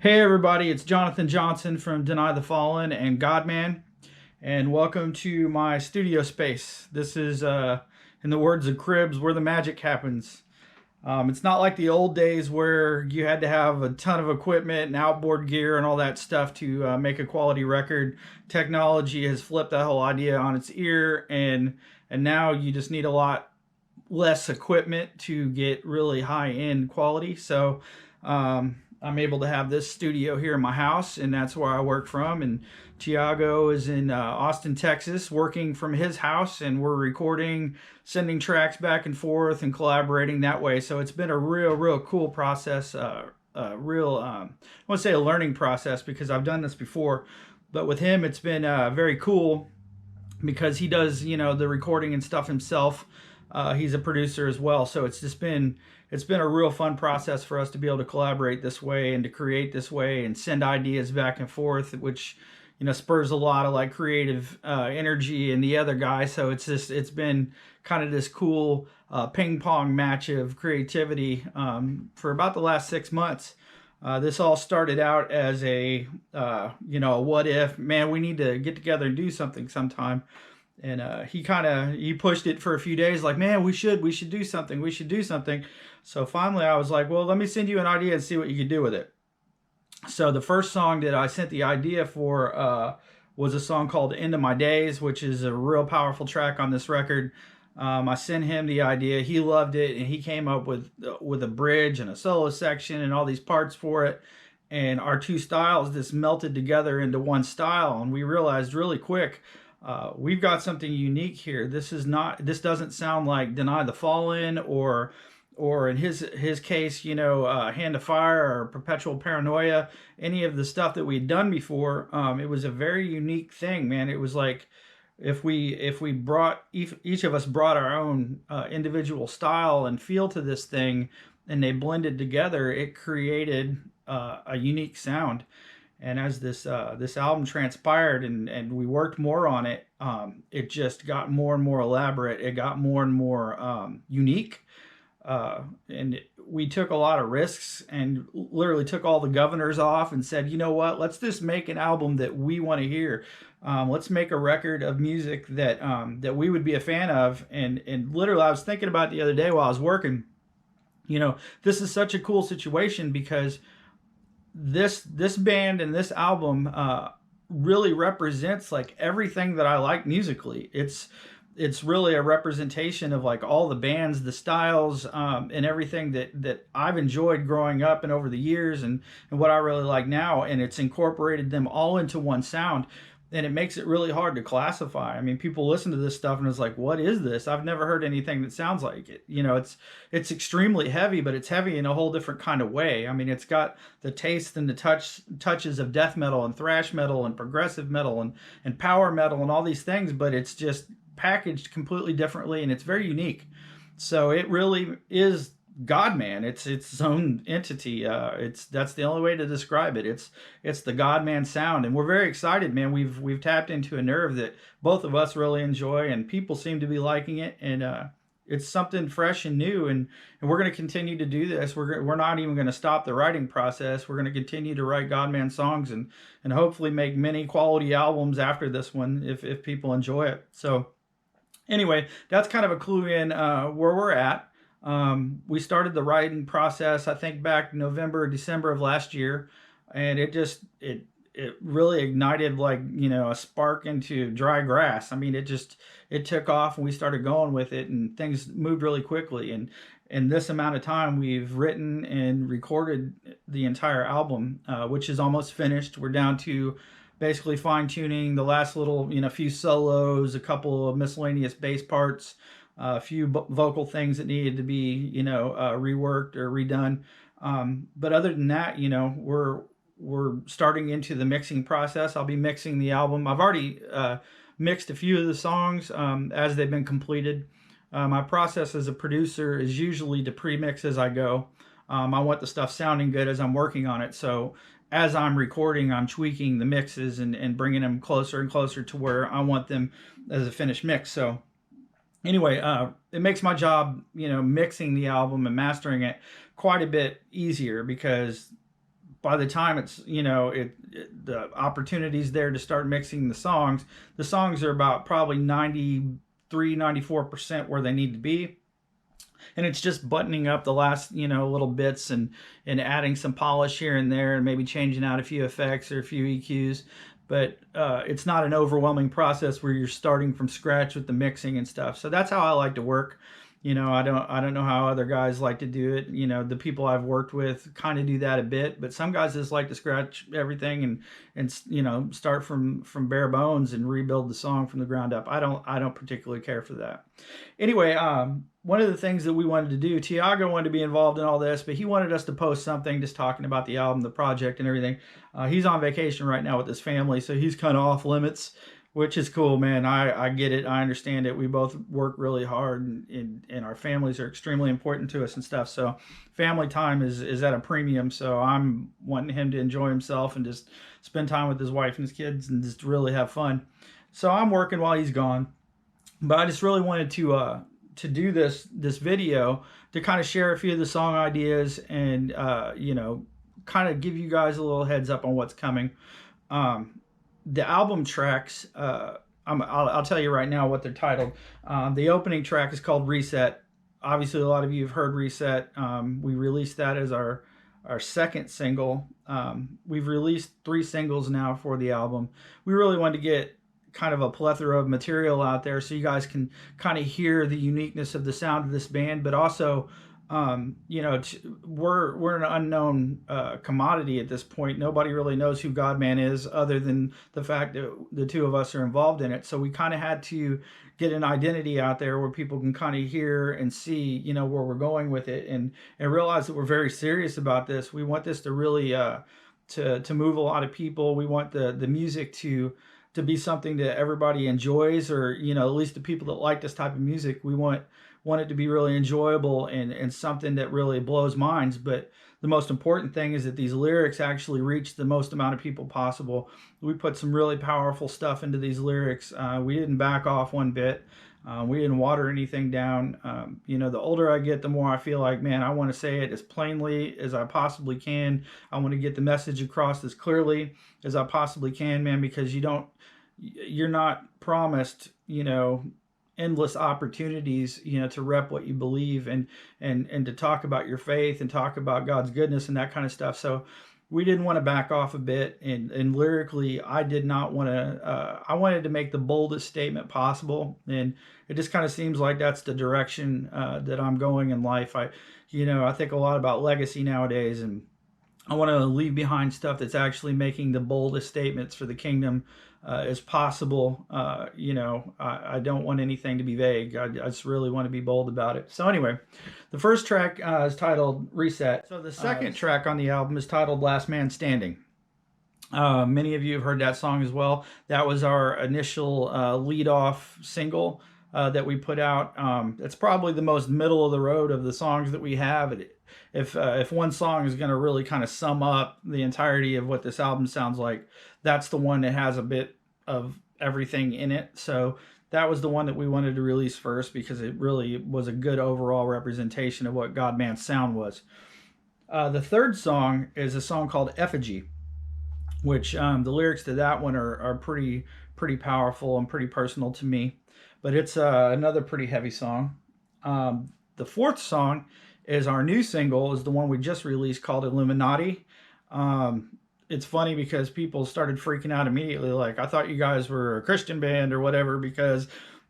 Hey everybody, it's Jonathan Johnson from Deny the Fallen and Godman, and welcome to my studio space. This is, in the words of Cribs, where the magic happens. It's not like the old days where you had to have a ton of equipment and outboard gear and all that stuff to make a quality record. Technology has flipped that whole idea on its ear, and now you just need a lot less equipment to get really high end quality. So I'm able to have this studio here in my house, and that's where I work from. And Tiago is in Austin, Texas, working from his house, and we're recording, sending tracks back and forth, and collaborating that way. So it's been a real cool process. I want to say a learning process because I've done this before, but with him, it's been very cool because he does, the recording and stuff himself. He's a producer as well, so it's been a real fun process for us to be able to collaborate this way and to create this way and send ideas back and forth, which spurs a lot of like creative energy in the other guy. So it's been kind of this cool ping pong match of creativity for about the last 6 months. This all started out as a what if, man, we need to get together and do something sometime. And he pushed it for a few days, like, man, we should do something. So finally I was like, well, let me send you an idea and see what you can do with it. So the first song that I sent the idea for was a song called End of My Days, which is a real powerful track on this record. I sent him the idea, he loved it, and he came up with a bridge and a solo section and all these parts for it. And our two styles just melted together into one style, and we realized really quick, we've got something unique here. This doesn't sound like Deny the Fallen or in his case, Hand of Fire or Perpetual Paranoia, any of the stuff that we'd done before. It was a very unique thing, man. It was like if each of us brought our own individual style and feel to this thing, and they blended together, it created a unique sound. And as this album transpired and we worked more on it, it just got more and more elaborate. It got more and more unique. And we took a lot of risks and literally took all the governors off and said, you know what, let's just make an album that we want to hear. Let's make a record of music that we would be a fan of. And literally, I was thinking about it the other day while I was working. This is such a cool situation because this band and this album really represents like everything that I like musically. It's really a representation of like all the bands, the styles, and everything that I've enjoyed growing up and over the years, and what I really like now. And it's incorporated them all into one sound, and it makes it really hard to classify. I mean, people listen to this stuff and it's like, what is this? I've never heard anything that sounds like it. It's extremely heavy, but it's heavy in a whole different kind of way. I mean, it's got the taste and the touches of death metal and thrash metal and progressive metal and power metal and all these things, but it's just packaged completely differently, and it's very unique. So it really is Godman. It's its own entity. That's the only way to describe it. It's the Godman sound, and we're very excited, man. We've tapped into a nerve that both of us really enjoy, and people seem to be liking it. And it's something fresh and new, and we're going to continue to do this. We're not even going to stop the writing process. We're going to continue to write Godman songs and hopefully make many quality albums after this one if people enjoy it. So anyway, that's kind of a clue in where we're at. We started the writing process, I think, back November, December of last year, and it really ignited like, a spark into dry grass. I mean, it took off, and we started going with it, and things moved really quickly. And in this amount of time, we've written and recorded the entire album, which is almost finished. We're down to basically fine-tuning the last little, few solos, a couple of miscellaneous bass parts, a few vocal things that needed to be, reworked or redone. But other than that, we're starting into the mixing process. I'll be mixing the album. I've already mixed a few of the songs as they've been completed. My process as a producer is usually to pre-mix as I go. I want the stuff sounding good as I'm working on it. So as I'm recording, I'm tweaking the mixes and bringing them closer and closer to where I want them as a finished mix. So anyway, it makes my job, mixing the album and mastering it quite a bit easier, because by the time it's, the opportunities there to start mixing the songs are about probably 93, 94% where they need to be. And it's just buttoning up the last, little bits and adding some polish here and there and maybe changing out a few effects or a few EQs. But it's not an overwhelming process where you're starting from scratch with the mixing and stuff. So that's how I like to work. I don't know how other guys like to do it. The people I've worked with kind of do that a bit, but some guys just like to scratch everything and start from bare bones and rebuild the song from the ground up. I don't particularly care for that. Anyway, one of the things that we wanted to do, Tiago wanted to be involved in all this, but he wanted us to post something just talking about the album, the project, and everything. He's on vacation right now with his family, so he's kind of off limits, which is cool, man. I get it. I understand it. We both work really hard, and our families are extremely important to us and stuff. So family time is at a premium. So I'm wanting him to enjoy himself and just spend time with his wife and his kids and just really have fun. So I'm working while he's gone. But I just really wanted to do this video to kind of share a few of the song ideas and, kind of give you guys a little heads up on what's coming. The album tracks, I'll tell you right now what they're titled. The opening track is called Reset. Obviously, a lot of you have heard Reset. We released that as our second single. We've released 3 singles now for the album. We really wanted to get kind of a plethora of material out there so you guys can kind of hear the uniqueness of the sound of this band, but also we're an unknown commodity at this point. Nobody really knows who Godman is other than the fact that the two of us are involved in it. So we kind of had to get an identity out there where people can kind of hear and see, where we're going with it, and realize that we're very serious about this. We want this to really to move a lot of people. We want the music to be something that everybody enjoys, or at least the people that like this type of music. We want it to be really enjoyable and something that really blows minds. But the most important thing is that these lyrics actually reach the most amount of people possible. We put some really powerful stuff into these lyrics. We didn't back off one bit. We didn't water anything down. The older I get, the more I feel like, man, I want to say it as plainly as I possibly can. I want to get the message across as clearly as I possibly can, man, because you're not promised, endless opportunities, to rep what you believe and to talk about your faith and talk about God's goodness and that kind of stuff. So we didn't want to back off a bit, and lyrically, I did not want to. I wanted to make the boldest statement possible, and it just kind of seems like that's the direction that I'm going in life. I think a lot about legacy nowadays, and I want to leave behind stuff that's actually making the boldest statements for the kingdom as possible. I don't want anything to be vague. I just really want to be bold about it. So anyway, the first track is titled Reset. So the second track on the album is titled Last Man Standing. Many of you have heard that song as well. That was our initial lead-off single that we put out. It's probably the most middle of the road of the songs that we have. If one song is going to really kind of sum up the entirety of what this album sounds like, that's the one that has a bit of everything in it. So that was the one that we wanted to release first because it really was a good overall representation of what Godman's sound was. The third song is a song called Effigy, which the lyrics to that one are pretty powerful and pretty personal to me. But it's another pretty heavy song. The fourth song is our new single, is the one we just released called Illuminati. It's funny because people started freaking out immediately, like, I thought you guys were a Christian band or whatever, because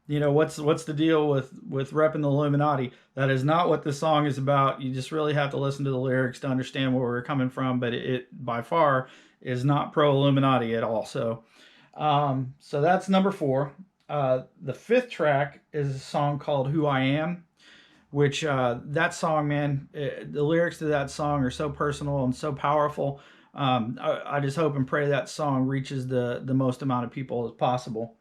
what's the deal with repping the Illuminati? That is not what this song is about. You just really have to listen to the lyrics to understand where we're coming from, but it by far is not pro Illuminati at all. So that's number 4. The fifth track is a song called Who I Am, which that song, man, the lyrics to that song are so personal and so powerful. I just hope and pray that song reaches the most amount of people as possible.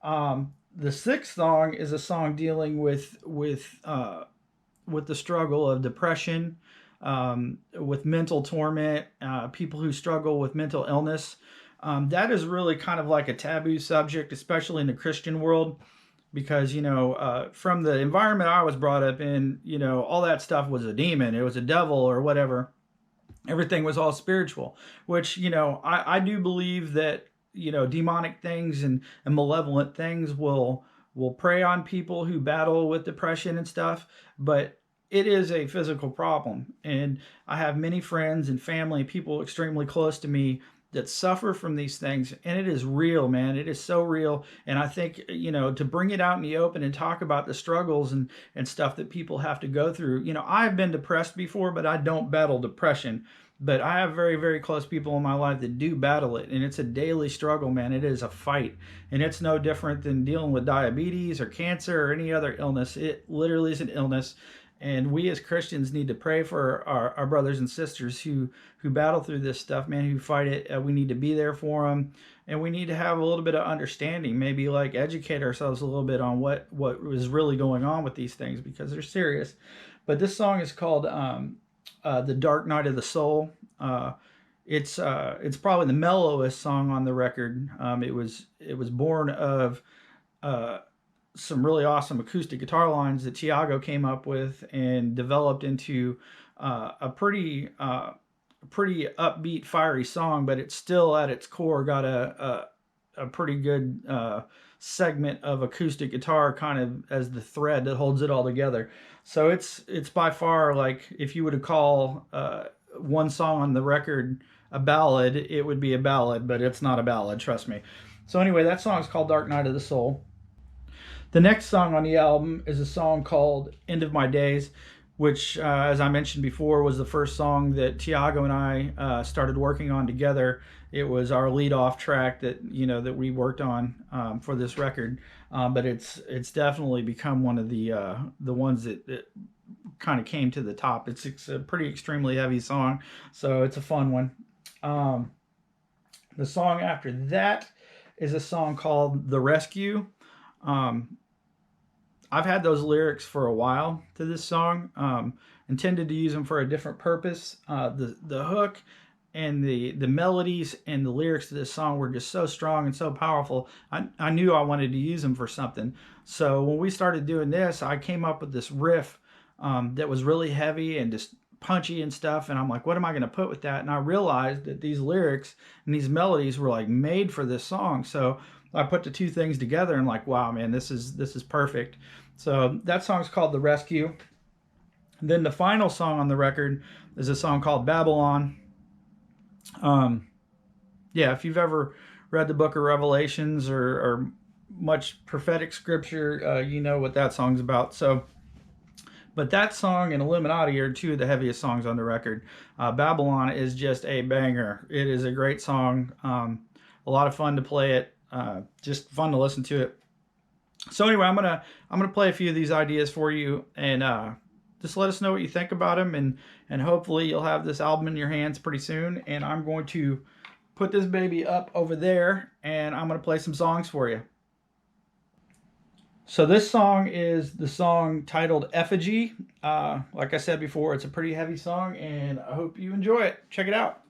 The sixth song is a song dealing with the struggle of depression, with mental torment, people who struggle with mental illness. That is really kind of like a taboo subject, especially in the Christian world, because, from the environment I was brought up in, all that stuff was a demon. It was a devil or whatever. Everything was all spiritual, which, I do believe that, demonic things and malevolent things will prey on people who battle with depression and stuff, but it is a physical problem. And I have many friends and family, people extremely close to me that suffer from these things, and it is real, man. It is so real. And I think, to bring it out in the open and talk about the struggles and stuff that people have to go through. I've been depressed before, but I don't battle depression. But I have very, very close people in my life that do battle it, and it's a daily struggle, man. It is a fight, and it's no different than dealing with diabetes or cancer or any other illness. It literally is an illness, and we as Christians need to pray for our brothers and sisters who battle through this stuff, man, who fight it. We need to be there for them, and we need to have a little bit of understanding, maybe like educate ourselves a little bit on what is really going on with these things, because they're serious. But this song is called "The Dark Night of the Soul." It's probably the mellowest song on the record. It was born of some really awesome acoustic guitar lines that Tiago came up with and developed into a pretty upbeat, fiery song. But it's still at its core got a pretty good segment of acoustic guitar kind of as the thread that holds it all together. So it's by far, like, if you were to call one song on the record a ballad, it would be a ballad, but it's not a ballad, trust me. So anyway, that song is called Dark Night of the Soul. The next song on the album is a song called End of My Days, which, as I mentioned before, was the first song that Tiago and I started working on together. It was our lead-off track that we worked on for this record, but it's definitely become one of the ones that kind of came to the top. It's a pretty extremely heavy song, so it's a fun one. The song after that is a song called The Rescue. I've had those lyrics for a while to this song, intended to use them for a different purpose. The hook and the melodies and the lyrics to this song were just so strong and so powerful. I knew I wanted to use them for something. So when we started doing this, I came up with this riff that was really heavy and just punchy and stuff, and I'm like, what am I going to put with that? And I realized that these lyrics and these melodies were like made for this song. So I put the two things together and like, wow, man, this is perfect. So that song's called The Rescue. And then the final song on the record is a song called Babylon. If you've ever read the book of Revelations or much prophetic scripture, you know what that song's about. So, but that song and Illuminati are two of the heaviest songs on the record. Babylon is just a banger. It is a great song. A lot of fun to play it. Just fun to listen to it. So anyway, I'm gonna play a few of these ideas for you, and just let us know what you think about them, and hopefully you'll have this album in your hands pretty soon. And I'm going to put this baby up over there, and I'm gonna play some songs for you. So this song is the song titled Effigy. Like I said before, it's a pretty heavy song, and I hope you enjoy it. Check it out.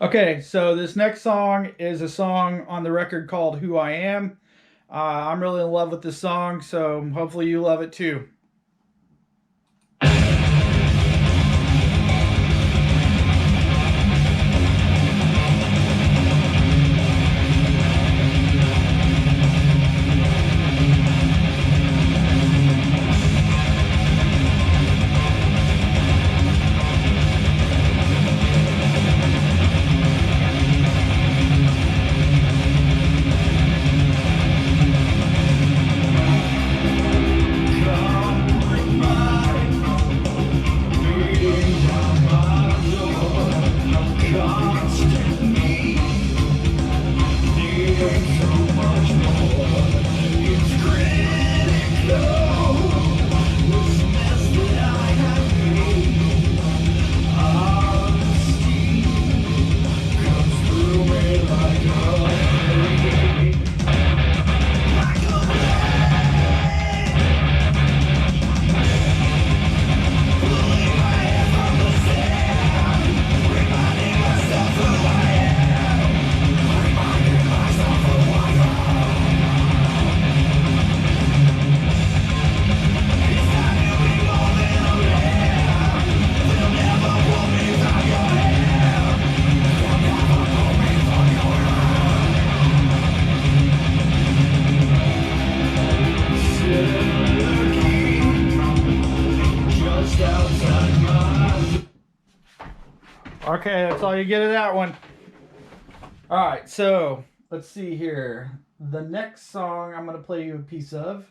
Okay, so this next song is a song on the record called Who I Am. I'm really in love with this song, so hopefully you love it too. Okay, that's all you get of that one. Alright, so let's see here. The next song I'm going to play you a piece of.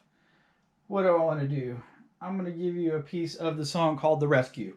What do I want to do? I'm going to give you a piece of the song called The Rescue.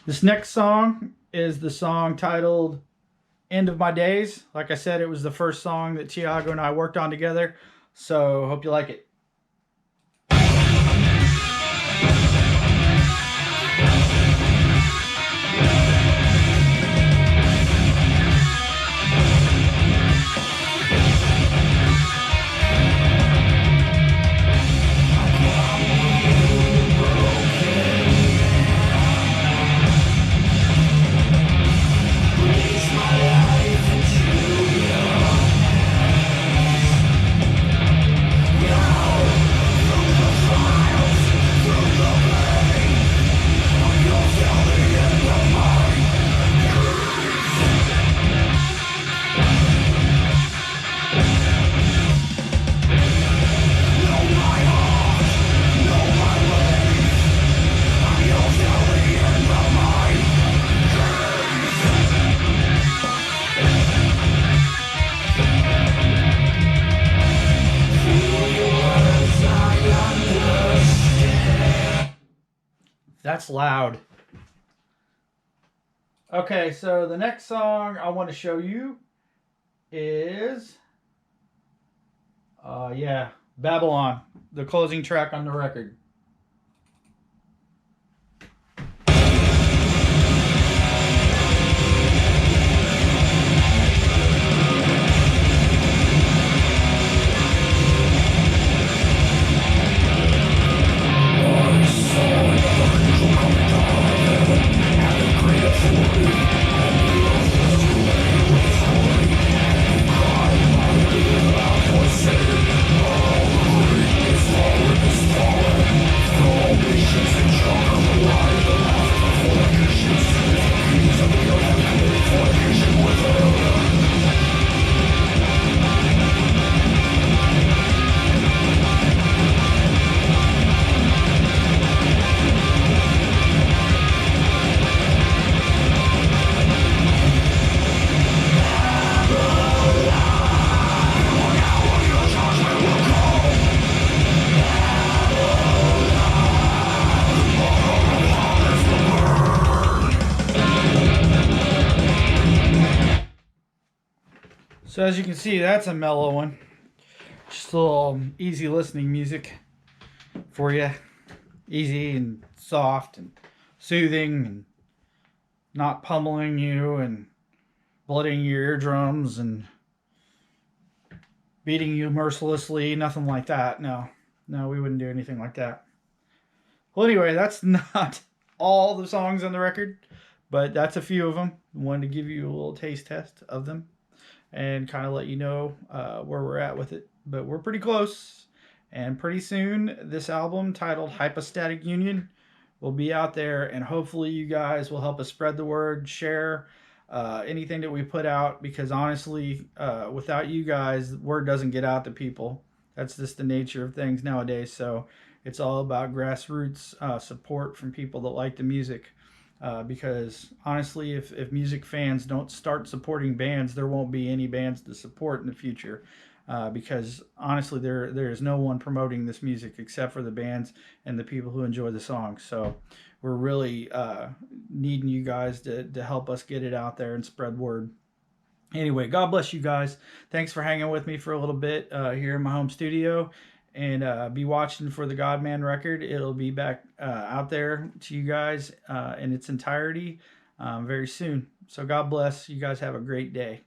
This next song is the song titled End of My Days. Like I said, it was the first song that Tiago and I worked on together, so hope you like it. That's loud. Okay, so the next song I want to show you is, Babylon, the closing track on the record. So as you can see, that's a mellow one. Just a little easy listening music for you. Easy and soft and soothing and not pummeling you and blooding your eardrums and beating you mercilessly. Nothing like that. No, we wouldn't do anything like that. Well, anyway, that's not all the songs on the record, but that's a few of them. I wanted to give you a little taste test of them and kind of let you know where we're at with it. But we're pretty close. And pretty soon, this album titled Hypostatic Union will be out there. And hopefully you guys will help us spread the word, share anything that we put out. Because honestly, without you guys, word doesn't get out to people. That's just the nature of things nowadays. So it's all about grassroots support from people that like the music. Because honestly, if music fans don't start supporting bands, there won't be any bands to support in the future. Because honestly, there is no one promoting this music except for the bands and the people who enjoy the songs. So we're really needing you guys to help us get it out there and spread word. Anyway, God bless you guys. Thanks for hanging with me for a little bit here in my home studio. And be watching for the Godman record. It'll be back out there to you guys in its entirety very soon. So God bless. You guys have a great day.